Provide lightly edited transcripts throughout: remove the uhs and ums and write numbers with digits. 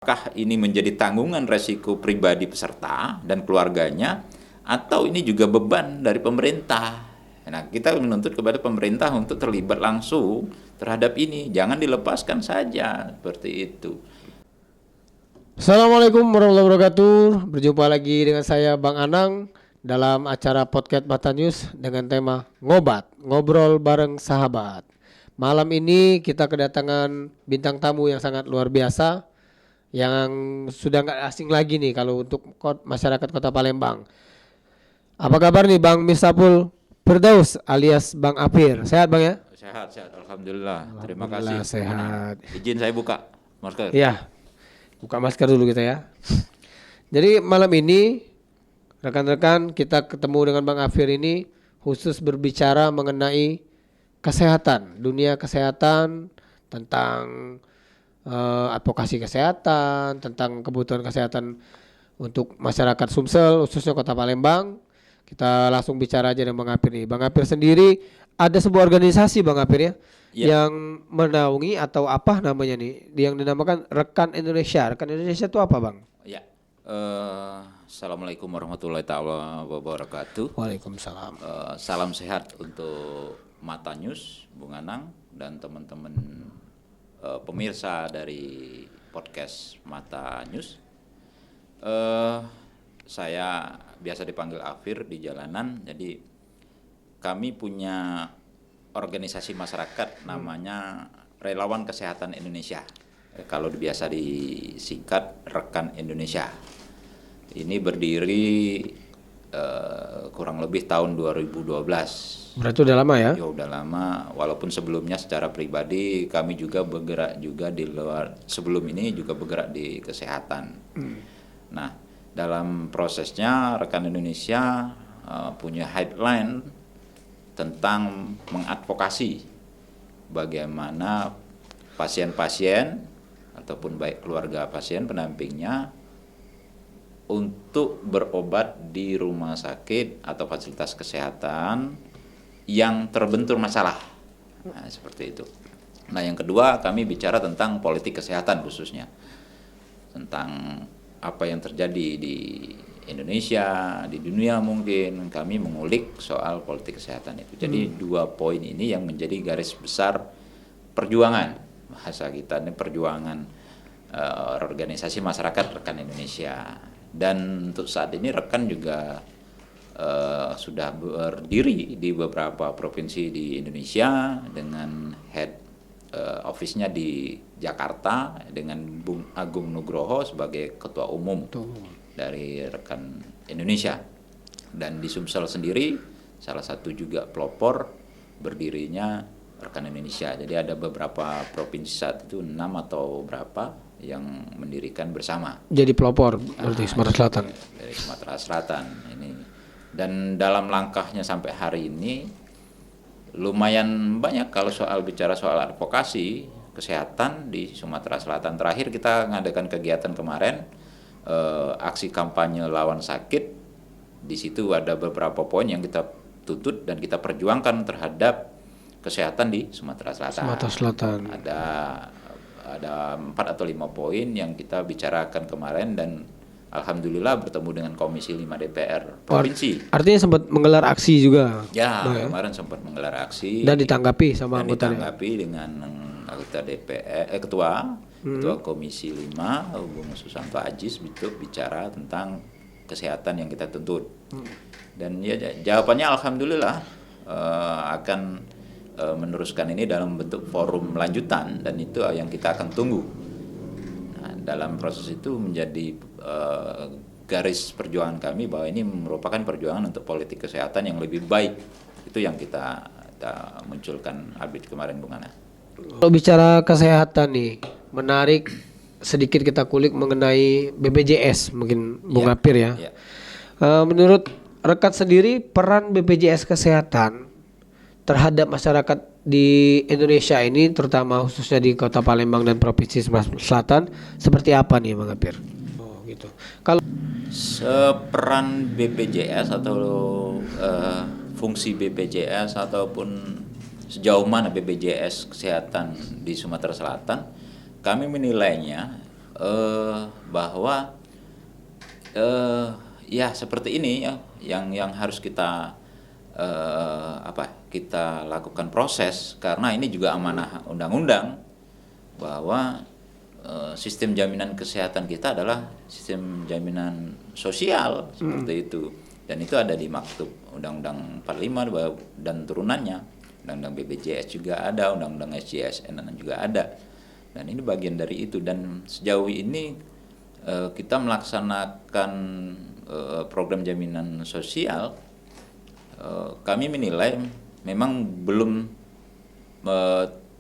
Apakah ini menjadi tanggungan resiko pribadi peserta dan keluarganya, atau ini juga beban dari pemerintah? Nah, kita menuntut kepada pemerintah untuk terlibat langsung terhadap ini, jangan dilepaskan saja seperti itu. Assalamualaikum warahmatullahi wabarakatuh. Berjumpa lagi dengan saya Bang Anang dalam acara podcast Mata News dengan tema Ngobrol bareng sahabat. Malam ini kita kedatangan bintang tamu yang sangat luar biasa, yang sudah nggak asing lagi nih kalau untuk masyarakat Kota Palembang. Apa kabar nih Bang Miftahul Firdaus alias Bang Apir? Sehat Bang ya? Sehat, alhamdulillah. Terima kasih. Sehat. Izin saya buka masker. Iya. Buka masker dulu kita ya. Jadi malam ini rekan-rekan kita ketemu dengan Bang Afir ini khusus berbicara mengenai kesehatan, dunia kesehatan, tentang advokasi kesehatan, tentang kebutuhan kesehatan untuk masyarakat Sumsel, khususnya Kota Palembang. Kita langsung bicara aja dengan Bang Afir nih. Bang Afir sendiri ada sebuah organisasi Bang Afir ya, yang menaungi atau apa namanya nih, yang dinamakan Rekan Indonesia. Rekan Indonesia itu apa Bang? Ya. Assalamualaikum warahmatullahi wabarakatuh. Waalaikumsalam. Salam sehat untuk Mata News, Bung Anang dan teman-teman pemirsa dari podcast Mata News. Saya biasa dipanggil Afir di jalanan. Jadi kami punya organisasi masyarakat namanya Relawan Kesehatan Indonesia. Kalau biasa disingkat Rekan Indonesia. Ini berdiri kurang lebih tahun 2012. Berarti udah lama ya? Ya udah lama, walaupun sebelumnya secara pribadi kami juga bergerak juga di luar, sebelum ini juga bergerak di kesehatan. Nah, dalam prosesnya Rekan Indonesia punya headline tentang mengadvokasi bagaimana pasien-pasien ataupun baik keluarga pasien pendampingnya untuk berobat di rumah sakit atau fasilitas kesehatan yang terbentur masalah. Nah, seperti itu. Nah, yang kedua kami bicara tentang politik kesehatan khususnya. Tentang apa yang terjadi di Indonesia, di dunia mungkin, kami mengulik soal politik kesehatan itu. Jadi dua poin ini yang menjadi garis besar perjuangan. Bahasa kita ini perjuangan organisasi masyarakat Rekan Indonesia. Dan untuk saat ini Rekan juga sudah berdiri di beberapa provinsi di Indonesia dengan head office-nya di Jakarta dengan Bung Agung Nugroho sebagai ketua umum dari Rekan Indonesia. Dan di Sumsel sendiri salah satu juga pelopor berdirinya Rekan Indonesia. Jadi ada beberapa provinsi saat itu 6 atau berapa yang mendirikan bersama. Jadi pelopor berarti Sumatera Selatan. Dari Sumatera Selatan ini. Dan dalam langkahnya sampai hari ini lumayan banyak kalau bicara soal advokasi kesehatan di Sumatera Selatan. Terakhir kita ngadakan kegiatan kemarin aksi kampanye lawan sakit. Di situ ada beberapa poin yang kita tuntut dan kita perjuangkan terhadap kesehatan di Sumatera Selatan. Sumatera Selatan. Ada 4 atau 5 poin yang kita bicarakan kemarin dan alhamdulillah bertemu dengan Komisi 5 DPR Provinsi. Artinya sempat menggelar aksi juga. Ya, kemarin sempat menggelar aksi. Dan ditanggapi sama anggota. Ditanggapi dengan anggota DPR, ketua Komisi 5, Bung Susanto Ajis bicara tentang kesehatan yang kita tuntut. Dan ya jawabannya alhamdulillah akan meneruskan ini dalam bentuk forum lanjutan dan itu yang kita akan tunggu. Nah, dalam proses itu menjadi garis perjuangan kami bahwa ini merupakan perjuangan untuk politik kesehatan yang lebih baik. Itu yang kita munculkan update kemarin Bung Ana. Kalau bicara kesehatan nih, menarik sedikit kita kulik mengenai BPJS mungkin Bung Apir ya. Menurut Rekan sendiri peran BPJS Kesehatan terhadap masyarakat di Indonesia ini terutama khususnya di Kota Palembang dan Provinsi Sumatera Selatan seperti apa nih Bang Apir? Oh gitu. Kalau peran BPJS atau fungsi BPJS ataupun sejauh mana BPJS Kesehatan di Sumatera Selatan, kami menilainya bahwa ya seperti ini ya yang harus kita kita lakukan proses, karena ini juga amanah undang-undang bahwa sistem jaminan kesehatan kita adalah sistem jaminan sosial seperti itu, dan itu ada di maktub Undang-Undang 45 dan turunannya, Undang-Undang BPJS juga ada, Undang-Undang SJSN juga ada, dan ini bagian dari itu. Dan sejauh ini kita melaksanakan program jaminan sosial, kami menilai memang belum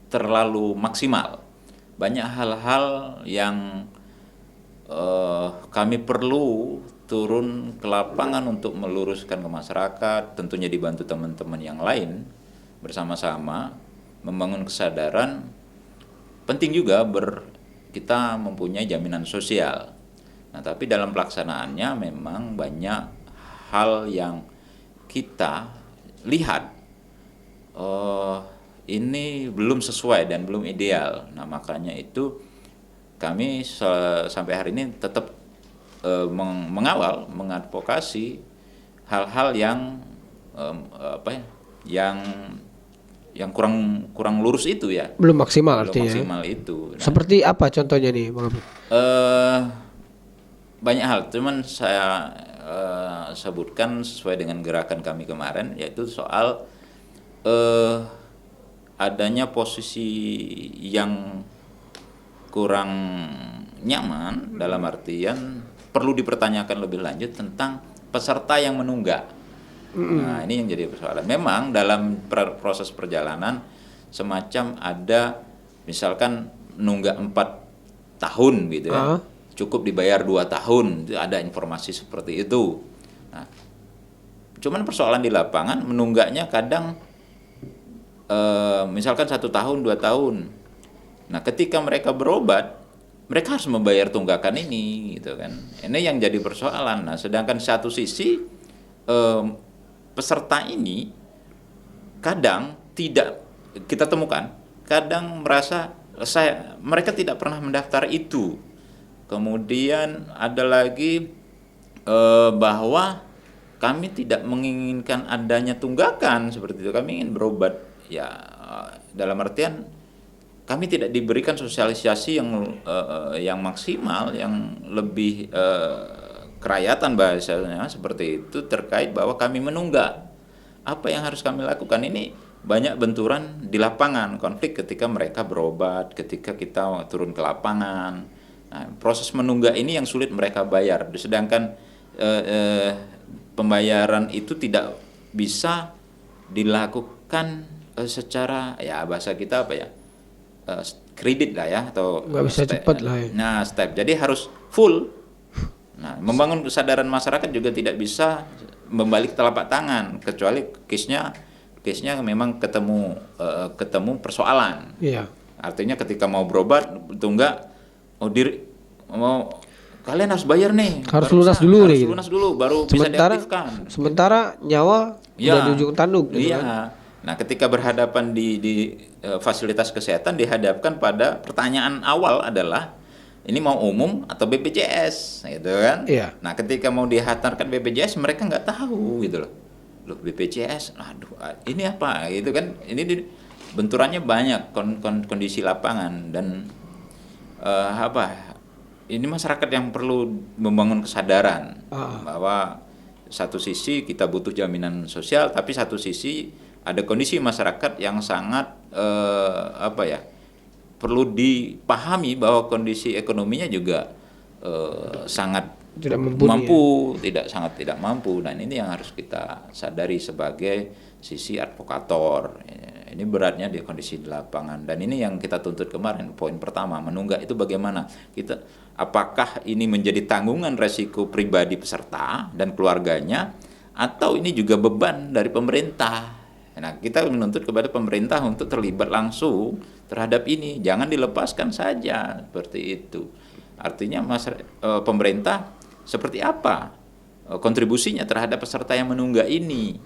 terlalu maksimal. Banyak hal-hal yang kami perlu turun ke lapangan untuk meluruskan ke masyarakat, tentunya dibantu teman-teman yang lain, bersama-sama membangun kesadaran. Penting juga kita mempunyai jaminan sosial. Nah, tapi dalam pelaksanaannya memang banyak hal yang kita lihat ini belum sesuai dan belum ideal. Nah, makanya itu kami sampai hari ini tetap mengawal, mengadvokasi hal-hal yang yang kurang lurus itu ya. Belum maksimal Belum artinya. maksimal itu. Nah, Seperti apa contohnya nih, Bang Abid? banyak hal, cuman saya sebutkan sesuai dengan gerakan kami kemarin, yaitu soal adanya posisi yang kurang nyaman, dalam artian perlu dipertanyakan lebih lanjut tentang peserta yang menunggak. Nah, ini yang jadi persoalan. Memang dalam proses perjalanan semacam ada misalkan nunggak 4 tahun gitu ya, cukup dibayar 2 tahun, ada informasi seperti itu. Nah, cuman persoalan di lapangan menunggaknya kadang misalkan 1 tahun 2 tahun. Nah, ketika mereka berobat, mereka harus membayar tunggakan ini gitu kan. Ini yang jadi persoalan. Nah, sedangkan satu sisi peserta ini kadang tidak kita temukan, kadang merasa mereka tidak pernah mendaftar itu. Kemudian ada lagi bahwa kami tidak menginginkan adanya tunggakan seperti itu, kami ingin berobat ya, dalam artian kami tidak diberikan sosialisasi yang maksimal, yang lebih kerayatan bahasanya seperti itu, terkait bahwa kami menunggak. Apa yang harus kami lakukan? Ini banyak benturan di lapangan, konflik ketika mereka berobat, ketika kita turun ke lapangan. Nah, proses menunggak ini yang sulit mereka bayar, sedangkan pembayaran itu tidak bisa dilakukan secara, ya bahasa kita apa ya, kredit lah ya, atau nggak bisa cepat lah ya. Nah, step. Jadi harus full. Nah, membangun kesadaran masyarakat juga tidak bisa membalik telapak tangan, kecuali case-nya memang ketemu persoalan. Iya. Artinya ketika mau berobat tunggak, kalian harus bayar nih. Harus lunas dulu nih. Harus lunas dulu baru bisa diaktifkan. Sementara nyawa udah di ujung tanduk gitu iya. kan. Nah, ketika berhadapan di fasilitas kesehatan, dihadapkan pada pertanyaan awal adalah ini mau umum atau BPJS gitu kan. Iya. Nah, ketika mau dihantarkan BPJS mereka nggak tahu gitu loh. Loh, BPJS, aduh ini apa gitu kan. Ini benturannya banyak, kondisi lapangan, dan ini masyarakat yang perlu membangun kesadaran bahwa satu sisi kita butuh jaminan sosial, tapi satu sisi ada kondisi masyarakat yang sangat perlu dipahami bahwa kondisi ekonominya juga sangat Tidak mampu, sangat tidak mampu. Dan ini yang harus kita sadari sebagai sisi advokator. Ini beratnya di kondisi di lapangan, dan ini yang kita tuntut kemarin. Poin pertama, menunggak itu bagaimana? Apakah ini menjadi tanggungan resiko pribadi peserta dan keluarganya, atau ini juga beban dari pemerintah? Nah, kita menuntut kepada pemerintah untuk terlibat langsung terhadap ini, jangan dilepaskan saja seperti itu. Artinya pemerintah seperti apa kontribusinya terhadap peserta yang menunggak ini?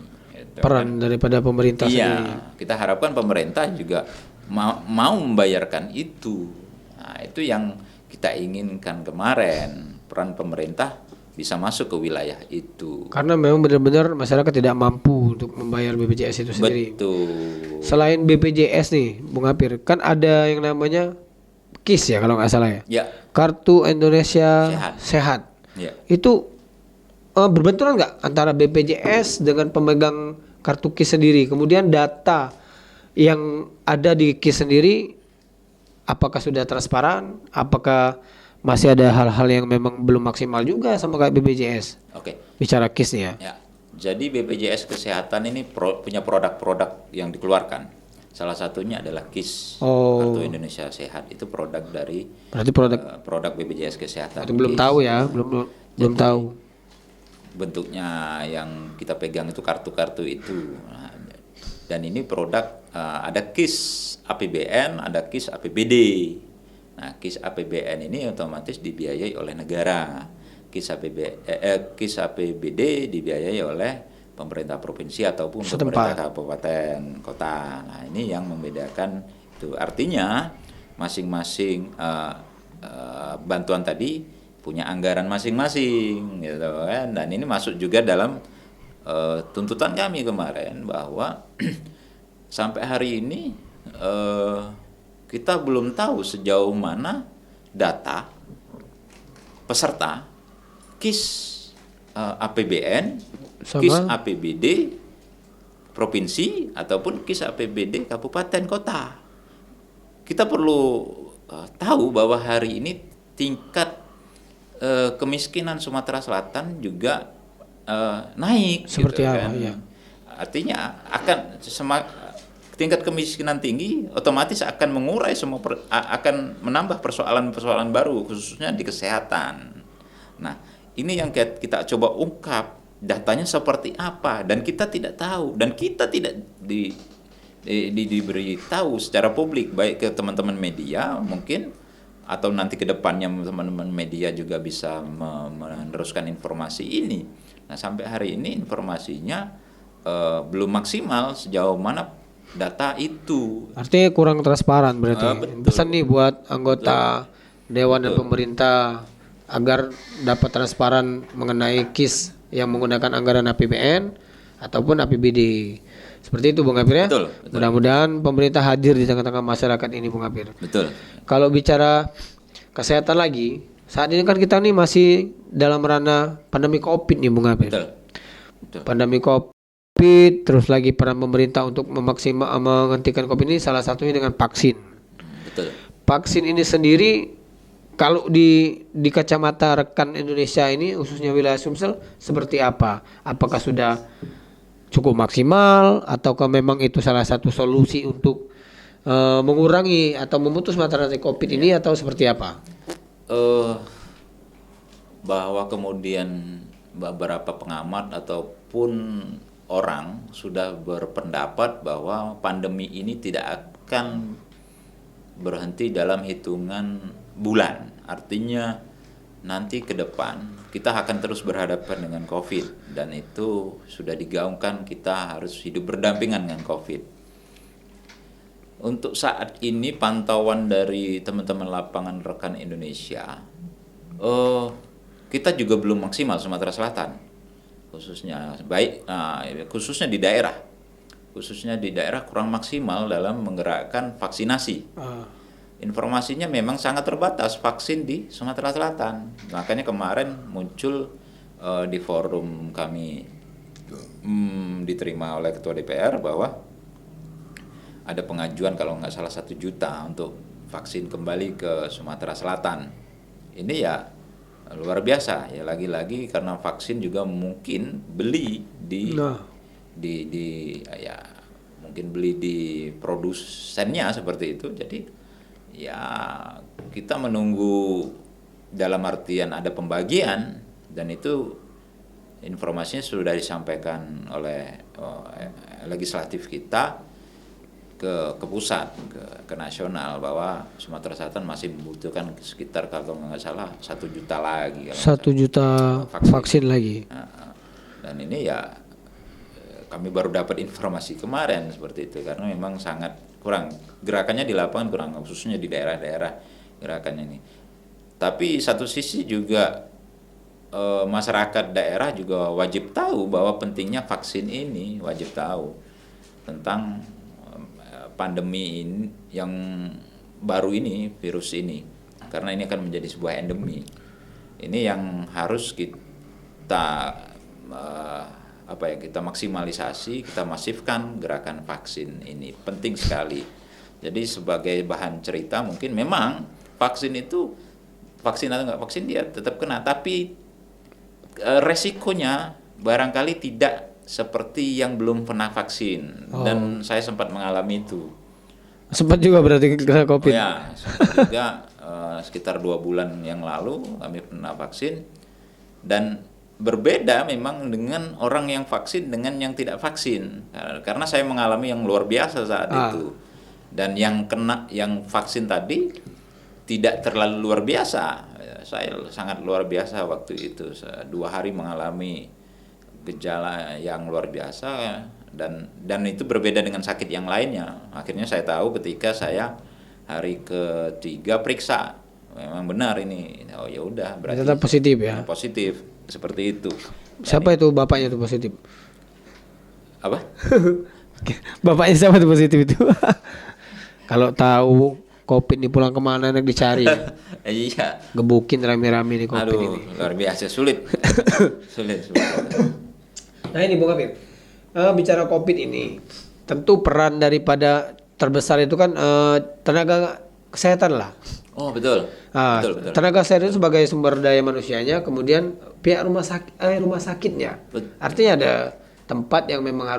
Peran daripada pemerintah sendiri. Kita harapkan pemerintah juga mau membayarkan itu. Nah, itu yang kita inginkan kemarin peran pemerintah bisa masuk ke wilayah itu. Karena memang benar-benar masyarakat tidak mampu untuk membayar BPJS itu sendiri. Betul. Selain BPJS nih, Bung Hapir, kan ada yang namanya KIS ya kalau nggak salah ya. Ya. Kartu Indonesia Sehat. Ya. Itu berbenturan nggak antara BPJS dengan pemegang kartu KIS sendiri? Kemudian data yang ada di KIS sendiri, apakah sudah transparan? Apakah masih ada hal-hal yang memang belum maksimal juga sama kayak BPJS? Oke. Bicara KIS nih ya. Ya. Jadi BPJS Kesehatan ini punya produk-produk yang dikeluarkan. Salah satunya adalah KIS, Kartu Indonesia Sehat. Itu produk dari Berarti produk produk BPJS Kesehatan. itu belum KIS. tahu ya, belum tahu. Bentuknya yang kita pegang itu kartu-kartu itu. Nah, dan ini produk ada KIS APBN, ada KIS APBD. Nah, KIS APBN ini otomatis dibiayai oleh negara. KIS APBD dibiayai oleh pemerintah provinsi ataupun pemerintah kabupaten kota. Nah, ini yang membedakan itu. Artinya masing-masing bantuan tadi punya anggaran masing-masing gitu kan. Dan ini masuk juga dalam tuntutan kami kemarin bahwa sampai hari ini kita belum tahu sejauh mana data peserta KIS APBN, KIS APBD provinsi ataupun KIS APBD kabupaten kota. Kita perlu tahu bahwa hari ini tingkat kemiskinan Sumatera Selatan juga naik. Seperti gitu apa? kan. Ya. Artinya akan tingkat kemiskinan tinggi otomatis akan mengurai akan menambah persoalan-persoalan baru khususnya di kesehatan. Nah, ini yang kita coba ungkap datanya seperti apa dan kita tidak tahu dan kita tidak diberitahu secara publik baik ke teman-teman media mungkin atau nanti ke depannya teman-teman media juga bisa meneruskan informasi ini. Nah, sampai hari ini informasinya belum maksimal sejauh mana data itu. Artinya kurang transparan berarti. Pesan nih buat anggota dewan dan pemerintah agar dapat transparan mengenai KIS yang menggunakan anggaran APBN ataupun APBD. Seperti itu Bung Hapir ya. Betul. Mudah-mudahan pemerintah hadir di tengah-tengah masyarakat ini Bung Hapir. Betul. Kalau bicara kesehatan lagi, saat ini kan kita nih masih dalam ranah pandemi Covid nih Bung Hapir. Betul. Pandemi Covid, terus lagi peran pemerintah untuk menghentikan Covid ini salah satunya dengan vaksin. Betul. Vaksin ini sendiri kalau di kacamata rekan Indonesia ini khususnya wilayah Sumsel seperti apa? Apakah sudah cukup maksimal ataukah memang itu salah satu solusi untuk mengurangi atau memutus mata rantai Covid ini atau seperti apa? Bahwa kemudian beberapa pengamat ataupun orang sudah berpendapat bahwa pandemi ini tidak akan berhenti dalam hitungan bulan. Artinya nanti ke depan kita akan terus berhadapan dengan COVID dan itu sudah digaungkan kita harus hidup berdampingan dengan COVID. Untuk saat ini pantauan dari teman-teman lapangan rekan Indonesia, kita juga belum maksimal Sumatera Selatan, khususnya di daerah kurang maksimal dalam menggerakkan vaksinasi. Informasinya memang sangat terbatas vaksin di Sumatera Selatan. Makanya kemarin muncul di forum kami diterima oleh Ketua DPR bahwa ada pengajuan kalau nggak salah 1 juta untuk vaksin kembali ke Sumatera Selatan. Ini ya luar biasa ya, lagi-lagi karena vaksin juga mungkin beli mungkin beli di produsennya seperti itu. Jadi ya kita menunggu dalam artian ada pembagian dan itu informasinya sudah disampaikan oleh legislatif kita ke pusat, ke nasional bahwa Sumatera Selatan masih membutuhkan sekitar kalau nggak salah 1 juta lagi. 1 juta vaksin lagi. Dan ini ya kami baru dapat informasi kemarin seperti itu karena memang sangat kurang gerakannya di lapangan, kurang khususnya di daerah-daerah gerakannya ini. Tapi satu sisi juga masyarakat daerah juga wajib tahu bahwa pentingnya vaksin ini, wajib tahu tentang pandemi ini yang baru ini, virus ini, karena ini akan menjadi sebuah endemi. Ini yang harus kita kita maksimalisasi, kita masifkan gerakan vaksin ini, penting sekali. Jadi sebagai bahan cerita, mungkin memang vaksin itu, vaksin atau nggak vaksin dia tetap kena, tapi resikonya barangkali tidak seperti yang belum pernah vaksin. Dan saya sempat mengalami itu. Sempat juga berarti kena COVID. Ya, sempat juga sekitar 2 bulan yang lalu kami pernah vaksin, dan berbeda memang dengan orang yang vaksin dengan yang tidak vaksin, karena saya mengalami yang luar biasa saat itu, dan yang vaksin tadi tidak terlalu luar biasa. Saya sangat luar biasa waktu itu, 2 hari mengalami gejala yang luar biasa, dan itu berbeda dengan sakit yang lainnya. Akhirnya saya tahu ketika saya hari ketiga periksa, memang benar ini. Oh ya udah, berarti tetap positif ya. Positif, seperti itu. Siapa itu bapaknya tuh positif? Apa? Bapaknya siapa tuh positif itu? Kalau tahu COVID nih pulang kemana enak dicari ya. Iya. Gebukin rame-rame nih COVID ini. Luar biasa sulit. sulit. Nah ini Bung Afif, bicara COVID ini, tentu peran daripada terbesar itu kan tenaga kesehatan lah. Oh betul. Betul. Tenaga kesehatan itu sebagai sumber daya manusianya, kemudian pihak rumah sakitnya. Artinya ada tempat yang memang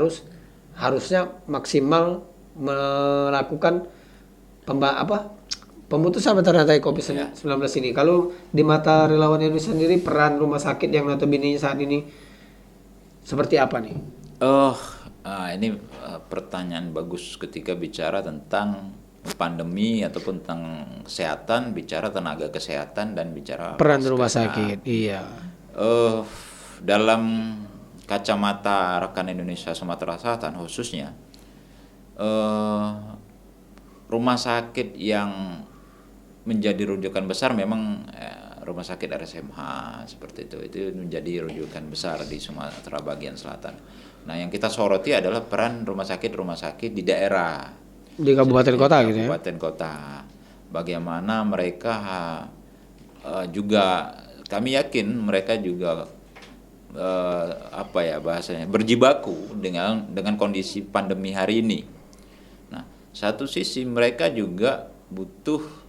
harusnya maksimal melakukan pemutusan rantai COVID-19 ini. Kalau di mata relawan Indonesia sendiri, peran rumah sakit yang notabene saat ini seperti apa nih? Ini pertanyaan bagus ketika bicara tentang pandemi ataupun tentang kesehatan, bicara tenaga kesehatan dan bicara peran rumah sakit. Iya. Dalam kacamata rekan Indonesia Sumatera Selatan khususnya, rumah sakit yang menjadi rujukan besar memang rumah sakit RSMH seperti itu menjadi rujukan besar di Sumatera bagian selatan. Nah, yang kita soroti adalah peran rumah sakit di daerah, di kabupaten kota gitu ya. Kabupaten kota. Bagaimana mereka juga, kami yakin mereka juga bahasanya berjibaku dengan kondisi pandemi hari ini. Nah, satu sisi mereka juga butuh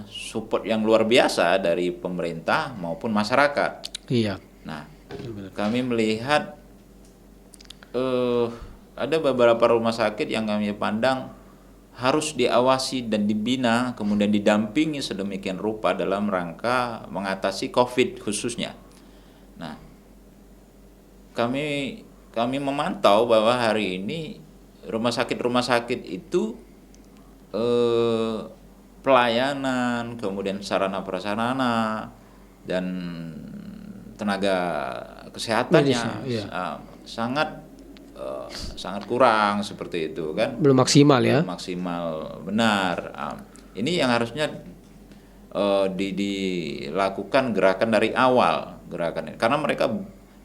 support yang luar biasa dari pemerintah maupun masyarakat. Iya. Nah, kami melihat ada beberapa rumah sakit yang kami pandang harus diawasi dan dibina, kemudian didampingi sedemikian rupa dalam rangka mengatasi COVID khususnya. Nah, kami memantau bahwa hari ini rumah sakit itu pelayanan, kemudian sarana prasarana dan tenaga kesehatannya sangat kurang seperti itu kan. Belum maksimal ya. Belum maksimal, benar. Ini yang harusnya dilakukan gerakan dari awal, gerakan ini. Karena mereka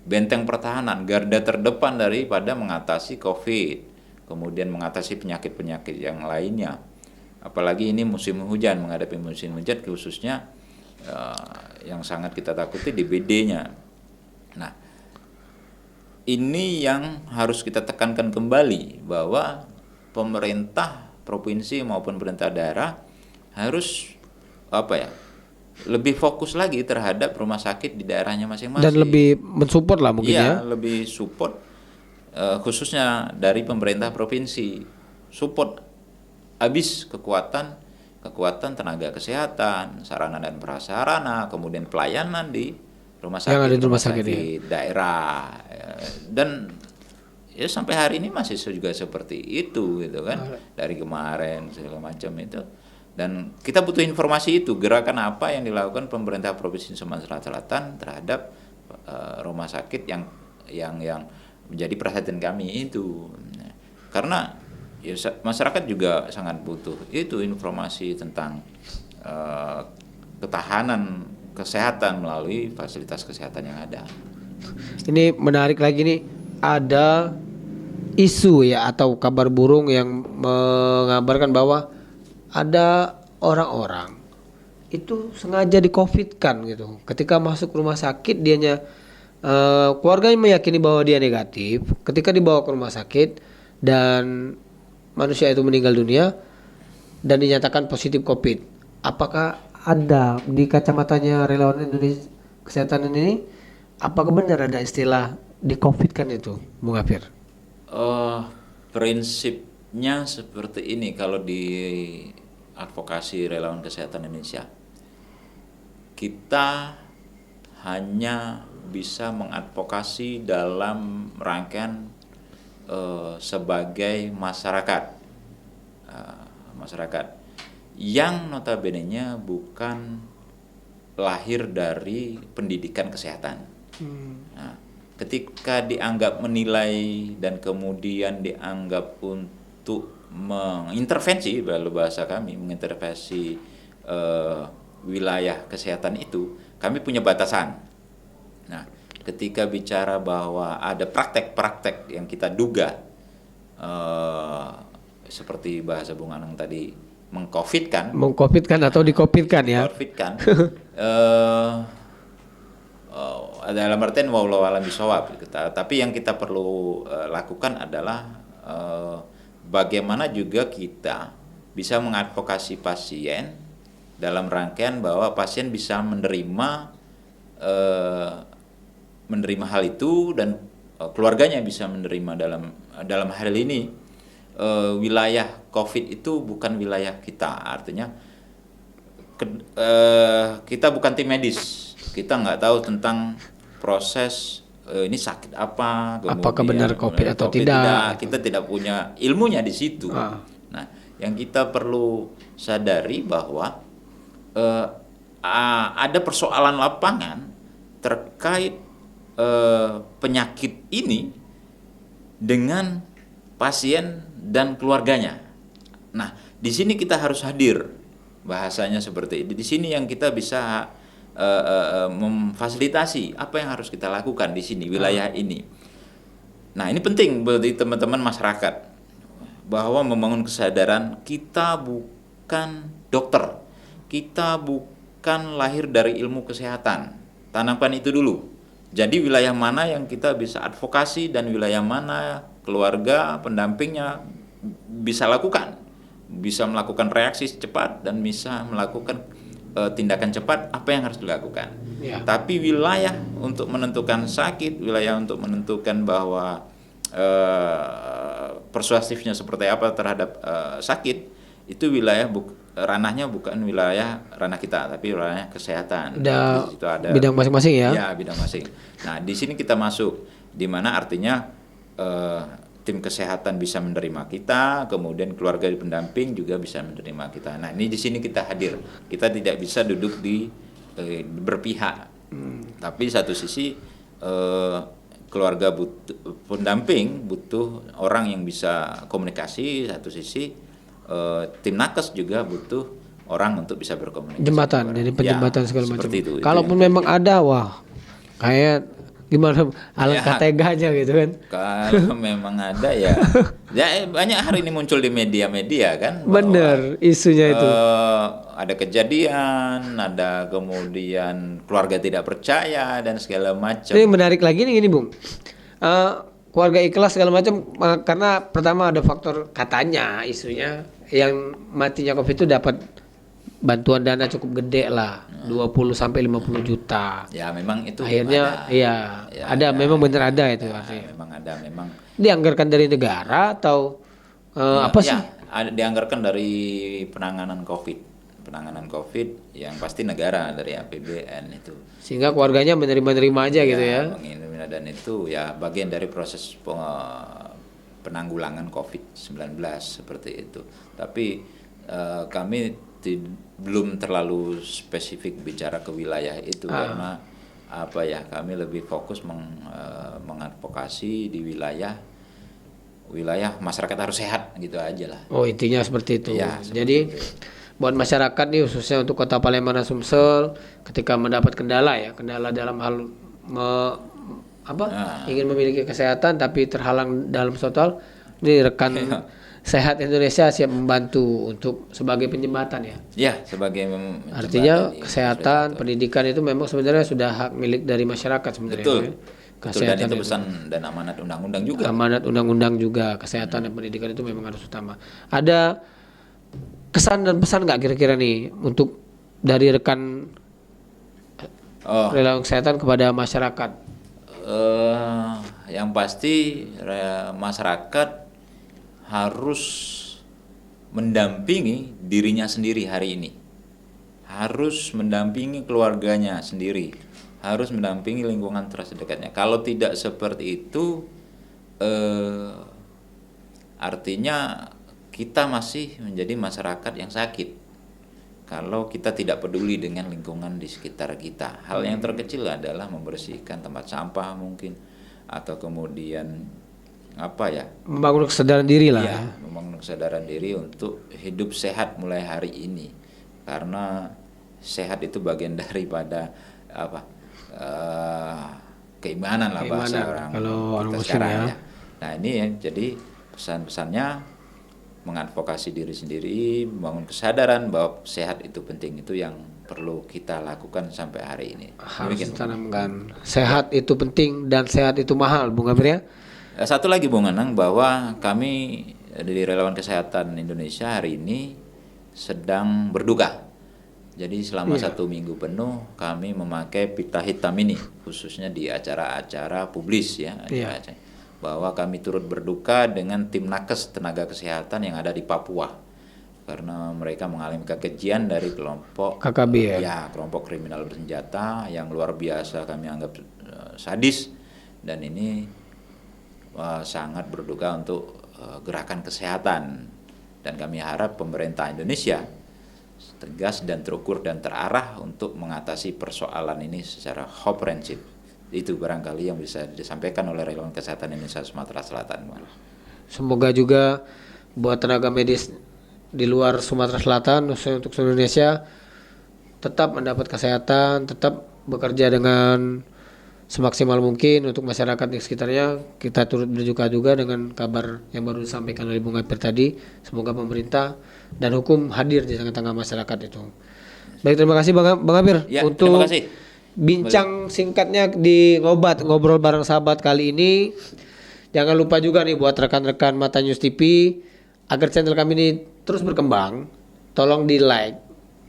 benteng pertahanan, garda terdepan daripada mengatasi COVID, kemudian mengatasi penyakit-penyakit yang lainnya. Apalagi ini musim hujan, menghadapi musim hujan khususnya yang sangat kita takuti DBD-nya. Nah, ini yang harus kita tekankan kembali bahwa pemerintah provinsi maupun pemerintah daerah harus lebih fokus lagi terhadap rumah sakit di daerahnya masing-masing. Dan lebih mensupport lah mungkin ya. Lebih support khususnya dari pemerintah provinsi. Support habis kekuatan tenaga kesehatan, sarana dan prasarana, kemudian pelayanan di rumah sakit daerah, dan ya sampai hari ini masih juga seperti itu gitu kan, dari kemarin segala macam itu. Dan kita butuh informasi itu, gerakan apa yang dilakukan pemerintah Provinsi Sumatera Selatan terhadap rumah sakit yang menjadi perhatian kami itu. Karena ya, masyarakat juga sangat butuh itu informasi tentang eh, ketahanan kesehatan melalui fasilitas kesehatan yang ada. Ini menarik lagi nih, ada isu ya atau kabar burung yang mengabarkan bahwa ada orang-orang itu sengaja di-COVID-kan gitu. Ketika masuk rumah sakit dianya keluarganya meyakini bahwa dia negatif. Ketika dibawa ke rumah sakit dan manusia itu meninggal dunia dan dinyatakan positif COVID. Apakah ada di kacamatanya relawan Indonesia kesehatan ini, apakah benar ada istilah di-COVID-kan itu, Bung Afir? Prinsipnya seperti ini kalau di advokasi relawan kesehatan Indonesia. Kita hanya bisa mengadvokasi dalam rangkaian sebagai masyarakat yang notabene-nya bukan lahir dari pendidikan kesehatan. Nah, ketika dianggap menilai dan kemudian dianggap untuk mengintervensi, kalau bahasa kami mengintervensi wilayah kesehatan itu, kami punya batasan. Nah, ketika bicara bahwa ada praktek-praktek yang kita duga seperti bahasa Bung Anang tadi mengcovidkan Atau di-COVID-kan ya. COVID-kan dalam artian wallahu a'lam bishawab. Tapi yang kita perlu lakukan adalah bagaimana juga kita bisa mengadvokasi pasien dalam rangkaian bahwa pasien bisa menerima hal itu dan keluarganya bisa menerima dalam hal ini. Wilayah COVID itu bukan wilayah kita, artinya kita bukan tim medis, kita nggak tahu tentang proses ini sakit apa, Apakah benar COVID atau tidak. Kita tidak punya ilmunya di situ. Nah, yang kita perlu sadari bahwa ada persoalan lapangan terkait penyakit ini dengan pasien dan keluarganya. Nah, di sini kita harus hadir, bahasanya seperti itu. Di sini yang kita bisa memfasilitasi apa yang harus kita lakukan di sini, wilayah ini. Nah, ini penting bagi teman-teman masyarakat bahwa membangun kesadaran kita bukan dokter, kita bukan lahir dari ilmu kesehatan. Tanamkan itu dulu. Jadi wilayah mana yang kita bisa advokasi dan wilayah mana keluarga pendampingnya bisa lakukan, bisa melakukan reaksi cepat dan bisa melakukan tindakan cepat apa yang harus dilakukan. Ya. Tapi wilayah untuk menentukan sakit, wilayah untuk menentukan bahwa persuasifnya seperti apa terhadap sakit, itu wilayah ranahnya bukan ranah kita, tapi ranah kesehatan. Ada Di situ ada bidang masing-masing ya. Ya, bidang masing. Nah, di sini kita masuk, di mana artinya tim kesehatan bisa menerima kita, kemudian keluarga pendamping juga bisa menerima kita. Nah, ini di sini kita hadir. Kita tidak bisa duduk di berpihak. Tapi satu sisi keluarga pendamping butuh orang yang bisa komunikasi, satu sisi tim nakes juga butuh orang untuk bisa berkomunikasi. Jembatan, jadi penjembatan ya, segala macam. Itu, kalaupun memang ada, wah, kayak gimana alangkah teganya gitu kan. Kalau memang ada ya banyak hari ini muncul di media-media kan. Bener isunya itu. Ada kejadian, ada kemudian keluarga tidak percaya dan segala macam. Ini menarik lagi nih gini Bung. Keluarga ikhlas segala macam karena pertama ada faktor katanya isunya yang matinya COVID itu dapat bantuan dana cukup gede lah, 20 sampai 50 juta. Ya memang itu akhirnya ada. Ada memang bener ada itu memang ada, memang dianggarkan dari negara atau apa sih? Dianggarkan dari penanganan COVID yang pasti negara dari APBN itu. Sehingga keluarganya menerima aja gitu ya. Menerima, dan itu ya bagian dari proses penanggulangan COVID-19 seperti itu. Tapi kami belum terlalu spesifik bicara ke wilayah itu karena kami lebih fokus mengadvokasi di wilayah masyarakat harus sehat gitu aja lah. Oh, intinya seperti itu. Ya, jadi itu. buat masyarakat nih khususnya untuk Kota Palembang dan Sumsel ketika mendapat kendala dalam hal ingin memiliki kesehatan tapi terhalang dalam suatu hal, ini rekan Sehat Indonesia siap membantu untuk sebagai penjembatan ya. Ya, sebagai Artinya kesehatan, pendidikan itu memang sebenarnya sudah hak milik dari masyarakat sebenarnya. Betul. Ya. Betul, dan itu pesan dan amanat undang-undang juga. Amanat undang-undang juga, kesehatan dan pendidikan itu memang harus utama. Ada kesan dan pesan nggak kira-kira nih untuk dari rekan relawan kesehatan kepada masyarakat? Yang pasti masyarakat harus mendampingi dirinya sendiri hari ini, harus mendampingi keluarganya sendiri, harus mendampingi lingkungan terdekatnya. Kalau tidak seperti itu, artinya kita masih menjadi masyarakat yang sakit. Kalau kita tidak peduli dengan lingkungan di sekitar kita, hal yang terkecil adalah membersihkan tempat sampah mungkin, atau kemudian membangun kesadaran diri lah. Ya, membangun kesadaran diri untuk hidup sehat mulai hari ini, karena sehat itu bagian daripada keimanan lah bahasa orang kita sekarang ya. Nah ini ya, jadi pesan-pesannya mengadvokasi diri sendiri, membangun kesadaran bahwa sehat itu penting, itu yang perlu kita lakukan sampai hari ini. Harus ditanamkan sehat itu penting dan sehat itu mahal, Bung Amir ya. Satu lagi Bung Anang, bahwa kami dari Relawan Kesehatan Indonesia hari ini sedang berduka. Jadi selama 1 minggu penuh kami memakai pita hitam ini, khususnya di acara-acara publis ya, bahwa kami turut berduka dengan tim nakes tenaga kesehatan yang ada di Papua, karena mereka mengalami kekejian dari kelompok KKB kelompok kriminal bersenjata yang luar biasa kami anggap sadis, dan ini sangat berduka untuk gerakan kesehatan, dan kami harap pemerintah Indonesia tegas dan terukur dan terarah untuk mengatasi persoalan ini secara komprehensif. Itu barangkali yang bisa disampaikan oleh Relawan Kesehatan Indonesia Sumatera Selatan. Semoga juga buat tenaga medis di luar Sumatera Selatan, khususnya untuk seluruh Indonesia, tetap mendapat kesehatan, tetap bekerja dengan semaksimal mungkin untuk masyarakat di sekitarnya. Kita turut berduka juga dengan kabar yang baru disampaikan oleh Bung Apir tadi. Semoga pemerintah dan hukum hadir di tengah-tengah masyarakat itu. Baik, terima kasih Bang Apir untuk bincang singkatnya di ngobrol bareng sahabat kali ini. Jangan lupa juga nih buat rekan-rekan Mata News TV, agar channel kami ini terus berkembang, tolong di like,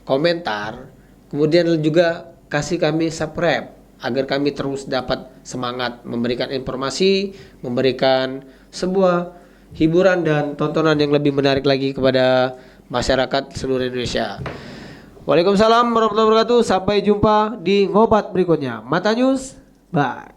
komentar, kemudian juga kasih kami subscribe agar kami terus dapat semangat memberikan informasi, memberikan sebuah hiburan dan tontonan yang lebih menarik lagi kepada masyarakat seluruh Indonesia. Waalaikumsalam warahmatullahi wabarakatuh. Sampai jumpa di ngobat berikutnya. Mata News, bye.